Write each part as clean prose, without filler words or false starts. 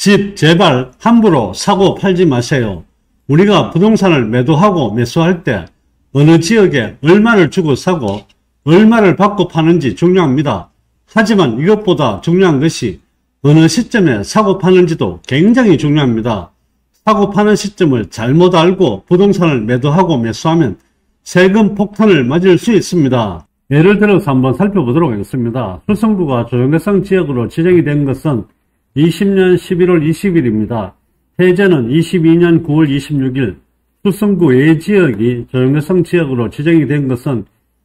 집 제발 함부로 사고 팔지 마세요. 우리가 부동산을 매도하고 매수할 때 어느 지역에 얼마를 주고 사고 얼마를 받고 파는지 중요합니다. 하지만 이것보다 중요한 것이 어느 시점에 사고 파는지도 굉장히 중요합니다. 사고 파는 시점을 잘못 알고 부동산을 매도하고 매수하면 세금 폭탄을 맞을 수 있습니다. 예를 들어서 한번 살펴보도록 하겠습니다. 수성구가 조정대상 지역으로 지정이 된 것은 20년 11월 20일입니다. 해제는 22년 9월 26일, 수성구 외 지역이 조정대상 지역으로 지정이 된 것은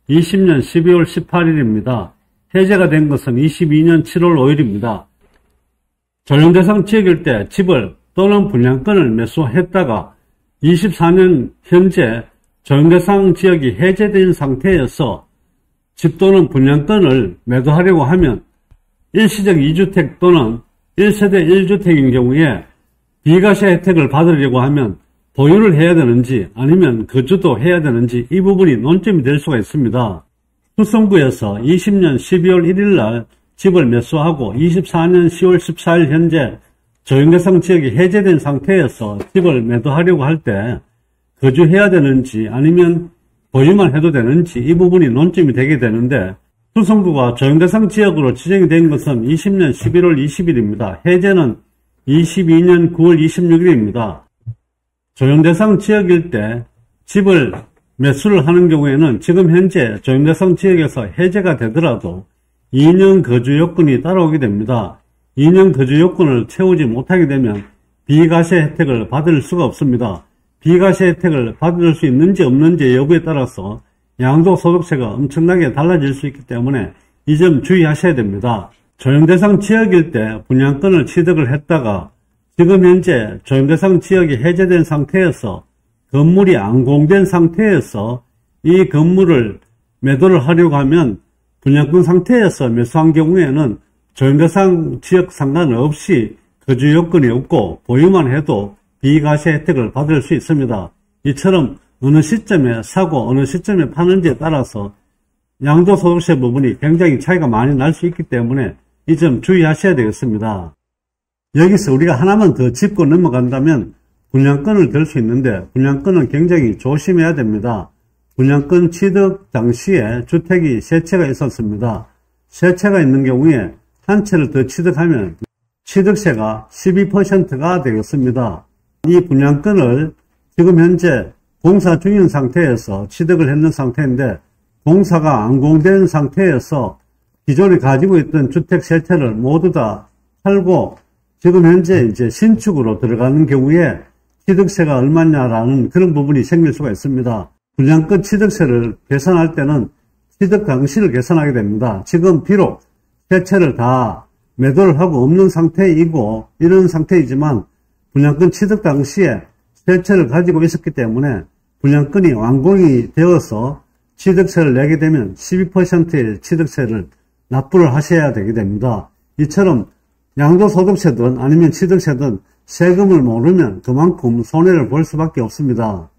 20년 12월 18일입니다. 해제가 된 것은 22년 7월 5일입니다. 조정대상 지역일 때 집을 또는 분양권을 매수했다가 24년 현재 조정대상 지역이 해제된 상태에서 집 또는 분양권을 매도하려고 하면 일시적 2주택 또는 1세대 1주택인 경우에 비과세 혜택을 받으려고 하면 보유를 해야 되는지 아니면 거주도 해야 되는지 이 부분이 논점이 될 수가 있습니다. 수성구에서 20년 12월 1일 날 집을 매수하고 24년 10월 14일 현재 조정대상 지역이 해제된 상태에서 집을 매도하려고 할 때 거주해야 되는지 아니면 보유만 해도 되는지 이 부분이 논점이 되게 되는데, 수성구가 조정대상 지역으로 지정이 된 것은 20년 11월 20일입니다. 해제는 22년 9월 26일입니다. 조정대상 지역일 때 집을 매수를 하는 경우에는 지금 현재 조정대상 지역에서 해제가 되더라도 2년 거주 요건이 따라오게 됩니다. 2년 거주 요건을 채우지 못하게 되면 비과세 혜택을 받을 수가 없습니다. 비과세 혜택을 받을 수 있는지 없는지 여부에 따라서 양도소득세가 엄청나게 달라질 수 있기 때문에 이 점 주의하셔야 됩니다. 조정대상 지역일 때 분양권을 취득을 했다가 지금 현재 조정대상 지역이 해제된 상태에서 건물이 안 공된 상태에서 이 건물을 매도를 하려고 하면 분양권 상태에서 매수한 경우에는 조정대상 지역 상관없이 거주 요건이 없고 보유만 해도 비과세 혜택을 받을 수 있습니다. 이처럼 어느 시점에 사고 어느 시점에 파는지에 따라서 양도소득세 부분이 굉장히 차이가 많이 날 수 있기 때문에 이 점 주의하셔야 되겠습니다. 여기서 우리가 하나만 더 짚고 넘어간다면 분양권을 들 수 있는데 분양권은 굉장히 조심해야 됩니다. 분양권 취득 당시에 주택이 세 채가 있었습니다. 세 채가 있는 경우에 한 채를 더 취득하면 취득세가 12%가 되겠습니다. 이 분양권을 지금 현재 공사 중인 상태에서 취득을 했는 상태인데 공사가 안 공된 상태에서 기존에 가지고 있던 주택 세 채를 모두 다 팔고 지금 현재 이제 신축으로 들어가는 경우에 취득세가 얼마냐라는 그런 부분이 생길 수가 있습니다. 분양권 취득세를 계산할 때는 취득 당시를 계산하게 됩니다. 지금 비록 세 채를 다 매도를 하고 없는 상태이고 이런 상태이지만 분양권 취득 당시에 세 채를 가지고 있었기 때문에 분양권이 완공이 되어서 취득세를 내게 되면 12%의 취득세를 납부를 하셔야 되게 됩니다. 이처럼 양도소득세든 아니면 취득세든 세금을 모르면 그만큼 손해를 볼 수밖에 없습니다.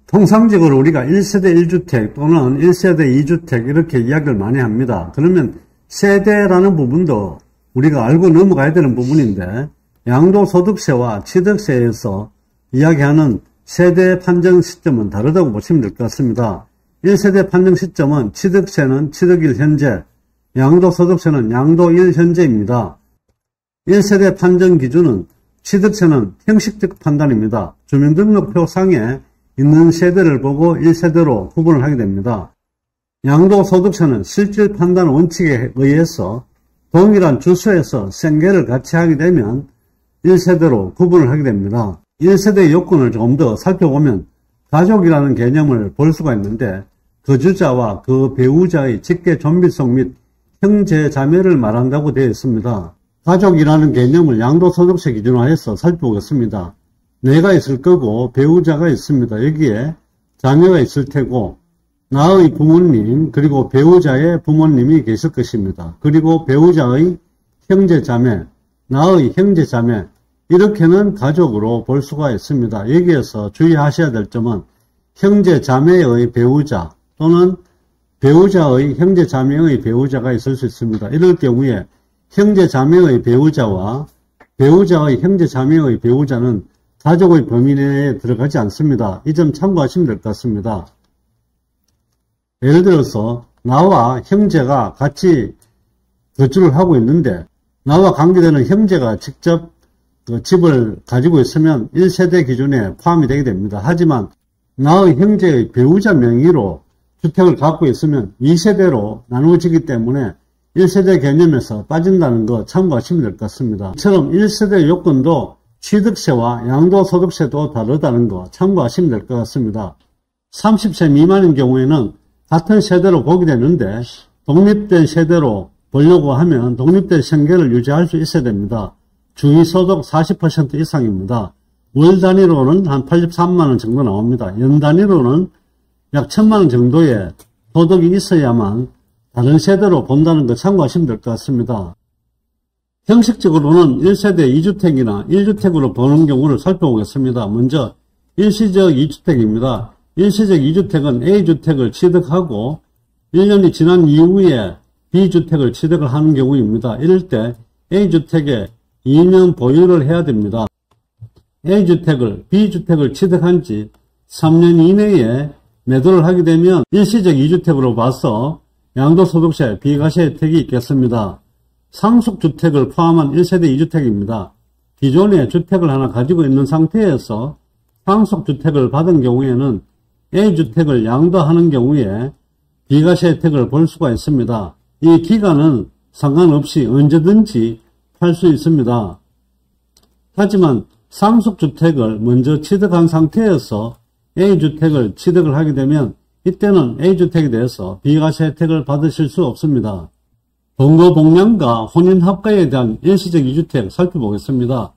통상적으로 우리가 1세대 1주택 또는 1세대 2주택 이렇게 이야기를 많이 합니다. 그러면 세대라는 부분도 우리가 알고 넘어가야 되는 부분인데 양도소득세와 취득세에서 이야기하는 세대 판정 시점은 다르다고 보시면 될 것 같습니다. 1세대 판정 시점은 취득세는 취득일 현재, 양도소득세는 양도일 현재입니다. 1세대 판정 기준은 취득세는 형식적 판단입니다. 주민등록표상에 있는 세대를 보고 1세대로 구분을 하게 됩니다. 양도소득세는 실질 판단 원칙에 의해서 동일한 주소에서 생계를 같이 하게 되면 1세대로 구분을 하게 됩니다. 1세대의 요건을 조금 더 살펴보면 가족이라는 개념을 볼 수가 있는데 거주자와 그 배우자의 직계 존비성 및 형제 자매를 말한다고 되어 있습니다. 가족이라는 개념을 양도소득세 기준화해서 살펴보겠습니다. 내가 있을 거고 배우자가 있습니다. 여기에 자녀가 있을 테고 나의 부모님 그리고 배우자의 부모님이 계실 것입니다. 그리고 배우자의 형제 자매, 나의 형제 자매 이렇게는 가족으로 볼 수가 있습니다. 여기에서 주의하셔야 될 점은 형제 자매의 배우자 또는 배우자의 형제 자매의 배우자가 있을 수 있습니다. 이럴 경우에 형제 자매의 배우자와 배우자의 형제 자매의 배우자는 가족의 범위 내에 들어가지 않습니다. 이 점 참고하시면 될 것 같습니다. 예를 들어서 나와 형제가 같이 거주를 하고 있는데 나와 관계되는 형제가 직접 그 집을 가지고 있으면 1세대 기준에 포함이 되게 됩니다. 하지만 나의 형제의 배우자 명의로 주택을 갖고 있으면 2세대로 나누어지기 때문에 1세대 개념에서 빠진다는 거 참고하시면 될 것 같습니다. 이처럼 1세대 요건도 취득세와 양도소득세도 다르다는 거 참고하시면 될 것 같습니다. 30세 미만인 경우에는 같은 세대로 보게 되는데 독립된 세대로 보려고 하면 독립된 생계를 유지할 수 있어야 됩니다. 중위소득 40% 이상입니다. 월 단위로는 한 83만원 정도 나옵니다. 연 단위로는 약 1000만원 정도의 소득이 있어야만 다른 세대로 본다는 거 참고하시면 될 것 같습니다. 형식적으로는 1세대 2주택이나 1주택으로 보는 경우를 살펴보겠습니다. 먼저 일시적 2주택입니다. 일시적 2주택은 A주택을 취득하고 1년이 지난 이후에 B주택을 취득을 하는 경우입니다. 이럴 때 A주택에 2년 보유를 해야 됩니다. A주택을 B주택을 취득한 지 3년 이내에 매도를 하게 되면 일시적 2주택으로 봐서 양도소득세, 비과세 혜택이 있겠습니다. 상속주택을 포함한 1세대 2주택입니다. 기존에 주택을 하나 가지고 있는 상태에서 상속주택을 받은 경우에는 A주택을 양도하는 경우에 비과세 혜택을 볼 수가 있습니다. 이 기간은 상관없이 언제든지 팔 수 있습니다. 하지만 상속주택을 먼저 취득한 상태에서 A주택을 취득을 하게 되면 이때는 A주택에 대해서 비과세 혜택을 받으실 수 없습니다. 동거복량과 혼인합가에 대한 일시적 2주택 살펴보겠습니다.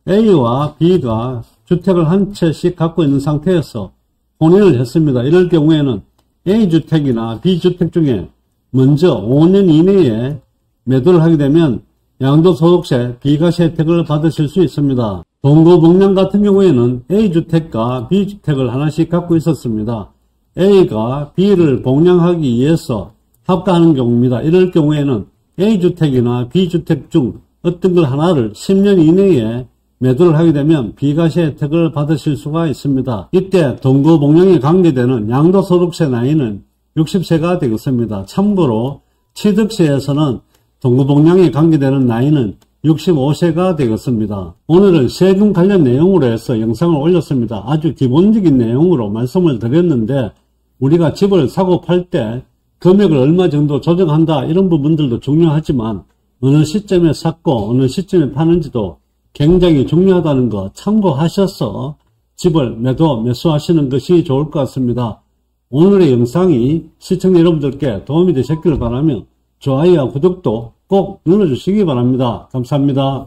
A와 B가 주택을 한 채씩 갖고 있는 상태에서 혼인을 했습니다. 이럴 경우에는 A주택이나 B주택 중에 먼저 5년 이내에 매도를 하게 되면 양도소득세, 비과세 혜택을 받으실 수 있습니다. 동거복량 같은 경우에는 A주택과 B주택을 하나씩 갖고 있었습니다. A가 B를 복량하기 위해서 합가하는 경우입니다. 이럴 경우에는 A주택이나 B주택 중 어떤 걸 하나를 10년 이내에 매도를 하게 되면 비과세 혜택을 받으실 수가 있습니다. 이때 동거복량에 관계되는 양도소득세 나이는 60세가 되겠습니다. 참고로 취득세에서는 동거복량에 관계되는 나이는 65세가 되겠습니다. 오늘은 세금 관련 내용으로 해서 영상을 올렸습니다. 아주 기본적인 내용으로 말씀을 드렸는데 우리가 집을 사고 팔 때 금액을 얼마 정도 조정한다 이런 부분들도 중요하지만 어느 시점에 샀고 어느 시점에 파는지도 굉장히 중요하다는 거 참고하셔서 집을 매수하시는 것이 좋을 것 같습니다. 오늘의 영상이 시청자 여러분들께 도움이 되셨기를 바라며 좋아요와 구독도 꼭 눌러주시기 바랍니다. 감사합니다.